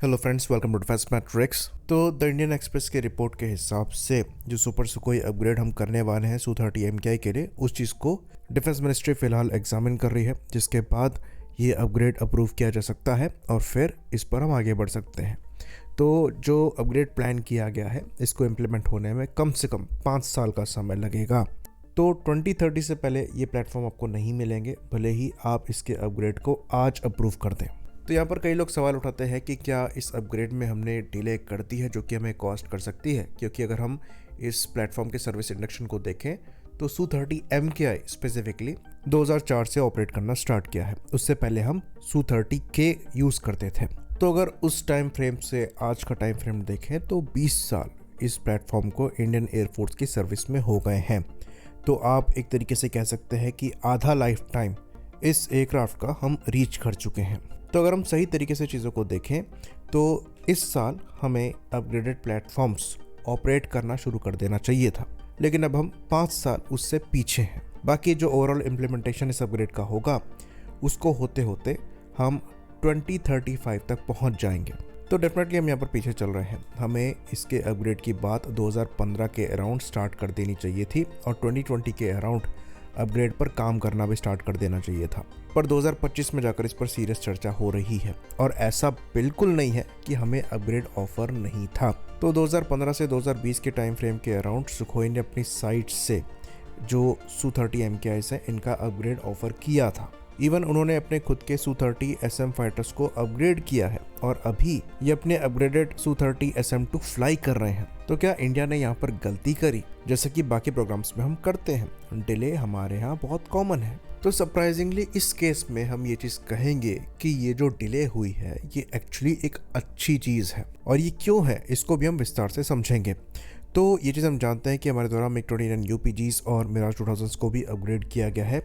Hello friends, welcome to defence matrix. तो the Indian Express के report के हिसाब से जो सुपर सुखोई अपग्रेड हम करने वाले हैं Su-30 MKI के लिए, उस चीज़ को डिफेंस मिनिस्ट्री फिलहाल एग्जामिन कर रही है, जिसके बाद ये अपग्रेड अप्रूव किया जा सकता है और फिर इस पर हम आगे बढ़ सकते हैं। तो जो अपग्रेड प्लान किया गया है, इसको इम्प्लीमेंट होने में कम से कम 5 साल का समय लगेगा। तो 2030 से पहले ये प्लेटफॉर्म आपको नहीं मिलेंगे, भले ही आप इसके अपग्रेड को आज अप्रूव कर दें। तो यहाँ पर कई लोग सवाल उठाते हैं कि क्या इस अपग्रेड में हमने डिले कर दी है, जो कि हमें कॉस्ट कर सकती है, क्योंकि अगर हम इस प्लेटफॉर्म के सर्विस इंडक्शन को देखें तो Su-30 MKI स्पेसिफिकली 2004 से ऑपरेट करना स्टार्ट किया है। उससे पहले हम Su-30K यूज़ करते थे। तो अगर उस टाइम फ्रेम से आज का टाइम फ्रेम देखें तो 20 साल इस प्लेटफॉर्म को इंडियन एयरफोर्स की सर्विस में हो गए हैं। तो आप एक तरीके से कह सकते हैं कि आधा लाइफ टाइम इस एयरक्राफ्ट का हम रीच कर चुके हैं। तो अगर हम सही तरीके से चीज़ों को देखें तो इस साल हमें अपग्रेडेड प्लेटफॉर्म्स ऑपरेट करना शुरू कर देना चाहिए था, लेकिन अब हम 5 साल उससे पीछे हैं। बाकी जो ओवरऑल इम्प्लीमेंटेशन इस अपग्रेड का होगा, उसको होते होते हम 2035 तक पहुंच जाएंगे। तो डेफिनेटली हम यहाँ पर पीछे चल रहे हैं। हमें इसके अपग्रेड की बात 2015 के अराउंड स्टार्ट कर देनी चाहिए थी और 2020 के अराउंड अपग्रेड पर काम करना भी स्टार्ट कर देना चाहिए था, पर 2025 में जाकर इस पर सीरियस चर्चा हो रही है। और ऐसा बिल्कुल नहीं है कि हमें अपग्रेड ऑफर नहीं था। तो 2015 से 2020 के टाइम फ्रेम के अराउंड सुखोई ने अपनी साइट से जो Su-30 MKI है, इनका अपग्रेड ऑफर किया था। इवन उन्होंने अपने खुद के Su-30 SM फाइटर्स को अपग्रेड किया है और अभी ये अपने अपग्रेडेड Su-30 SM2 फ्लाई कर रहे हैं। तो क्या इंडिया ने यहाँ पर गलती करी, जैसे कि बाकी प्रोग्राम्स में हम करते हैं? डिले हमारे यहाँ बहुत कॉमन है। तो सरप्राइजिंगली इस केस में हम ये चीज़ कहेंगे कि ये जो डिले हुई है, ये एक्चुअली एक अच्छी चीज़ है। और ये क्यों है, इसको भी हम विस्तार से समझेंगे। तो ये चीज़ हम जानते हैं कि हमारे द्वारा MiG-29 UPGs और Mirage 2000 को भी अपग्रेड किया गया है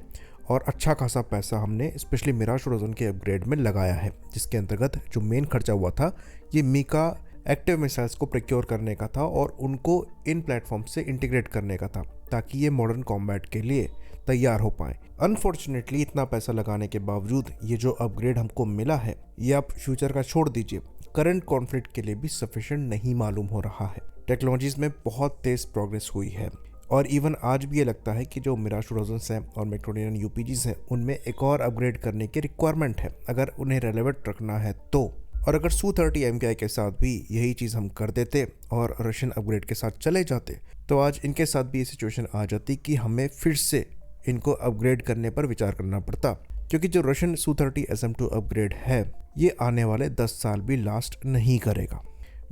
और अच्छा खासा पैसा हमने स्पेशली Mirage 2000 के अपग्रेड में लगाया है, जिसके अंतर्गत जो मेन खर्चा हुआ था ये मीका एक्टिव मिसाइल्स को प्रोक्योर करने का था और उनको इन प्लेटफॉर्म से इंटीग्रेट करने का था, ताकि ये मॉडर्न कॉम्बैट के लिए तैयार हो पाए। अनफॉर्चुनेटली इतना पैसा लगाने के बावजूद ये जो अपग्रेड हमको मिला है, ये आप फ्यूचर का छोड़ दीजिए, करंट कॉन्फ्लिक्ट के लिए भी सफिशिएंट नहीं मालूम हो रहा है। टेक्नोलॉजीज में बहुत तेज प्रोग्रेस हुई है और इवन आज भी ये लगता है कि जो Mirage 2000 हैं और MiG-29 UPGs हैं, उनमें एक और अपग्रेड करने की रिक्वायरमेंट है, अगर उन्हें रेलेवेंट रखना है तो। और अगर Su-30 MKI के साथ भी यही चीज़ हम कर देते और रशियन अपग्रेड के साथ चले जाते, तो आज इनके साथ भी ये सिचुएशन आ जाती कि हमें फिर से इनको अपग्रेड करने पर विचार करना पड़ता, क्योंकि जो रशियन Su-30 SM2 अपग्रेड है, ये आने वाले 10 साल भी लास्ट नहीं करेगा।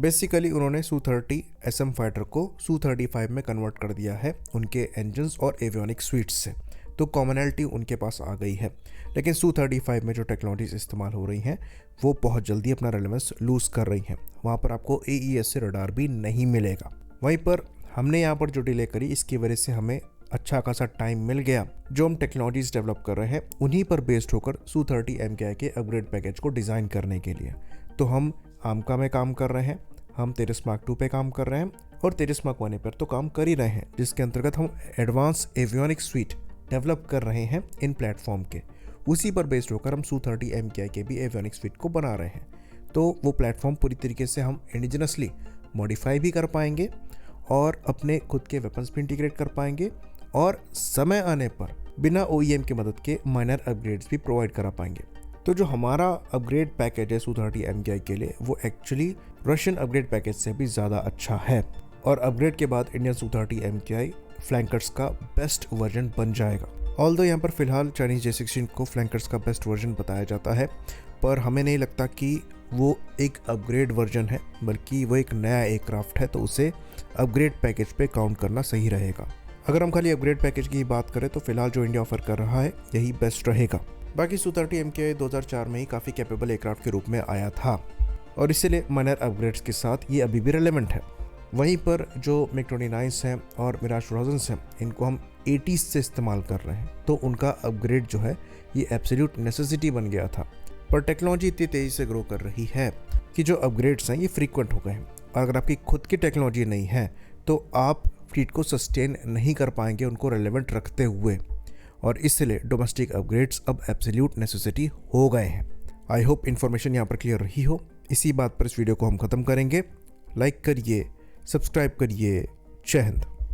बेसिकली उन्होंने Su-30 SM फाइटर को Su-35 में कन्वर्ट कर दिया है उनके इंजन्स और एवियोनिक स्वीट्स से। तो कॉमनैलिटी उनके पास आ गई है, लेकिन Su-35 में जो टेक्नोलॉजीज इस्तेमाल हो रही हैं वो बहुत जल्दी अपना रेलेवेंस लूज़ कर रही हैं। वहाँ पर आपको AES से रडार भी नहीं मिलेगा। वहीं पर हमने यहाँ पर जो डिले करी, इसकी वजह से हमें अच्छा खासा टाइम मिल गया। जो हम टेक्नोलॉजीज डेवलप कर रहे हैं उन्हीं पर बेस्ड होकर Su-30 MKI के अपग्रेड पैकेज को डिज़ाइन करने के लिए तो हम आमका में काम कर रहे हैं, हम तेजस मार्क 2 पे काम कर रहे हैं और तेजस मार्क 1 पर तो काम कर ही रहे हैं, जिसके अंतर्गत हम एडवांस एवियोनिक स्वीट डेवलप कर रहे हैं इन प्लेटफॉर्म के। उसी पर बेस्ड होकर हम Su-30 MKI के भी एवियोनिक स्वीट को बना रहे हैं। तो वो प्लेटफॉर्म पूरी तरीके से हम इंडिजिनसली मॉडिफाई भी कर पाएंगे और अपने खुद के वेपन्स भी इंटीग्रेट कर पाएंगे और समय आने पर बिना OEM की मदद के माइनर अपग्रेड्स भी प्रोवाइड करा पाएंगे। तो जो हमारा अपग्रेड पैकेज है Su-30 MKI के लिए, वो एक्चुअली रशियन अपग्रेड पैकेज से भी ज़्यादा अच्छा है और अपग्रेड के बाद इंडियन Su-30 MKI फ्लैंकर्स का बेस्ट वर्जन बन जाएगा। ऑल्दो यहाँ पर फिलहाल चाइनीज J-16 को फ्लैंकर्स का बेस्ट वर्जन बताया जाता है, पर हमें नहीं लगता कि वो एक अपग्रेड वर्जन है, बल्कि वो एक नया एयरक्राफ्ट है, तो उसे अपग्रेड पैकेज पे काउंट करना सही रहेगा। अगर हम खाली अपग्रेड पैकेज की बात करें तो फिलहाल जो इंडिया ऑफर कर रहा है यही बेस्ट रहेगा। बाकी Su-30 MKI 2004 में ही काफ़ी कैपेबल एयरक्राफ्ट के रूप में आया था और इसलिए माइनर अपग्रेड्स के साथ ये अभी भी रेलेवेंट है। वहीं पर जो MiG-29 हैं और Mirage 2000 हैं, इनको हम 80s से इस्तेमाल कर रहे हैं, तो उनका अपग्रेड जो है ये एब्सोल्यूट नेसेसिटी बन गया था। पर टेक्नोलॉजी इतनी तेज़ी से ग्रो कर रही है कि जो अपग्रेड्स हैं ये फ्रीक्वेंट हो गए हैं। अगर आपकी खुद की टेक्नोलॉजी नहीं है तो आप फ्लीट को सस्टेन नहीं कर पाएंगे उनको रेलेवेंट रखते हुए, और इसलिए डोमेस्टिक अपग्रेड्स अब एब्सोल्यूट नेसेसिटी हो गए हैं। आई होप इन्फॉर्मेशन यहाँ पर क्लियर रही हो। इसी बात पर इस वीडियो को हम ख़त्म करेंगे। लाइक करिए, सब्सक्राइब करिए। जय हिंद।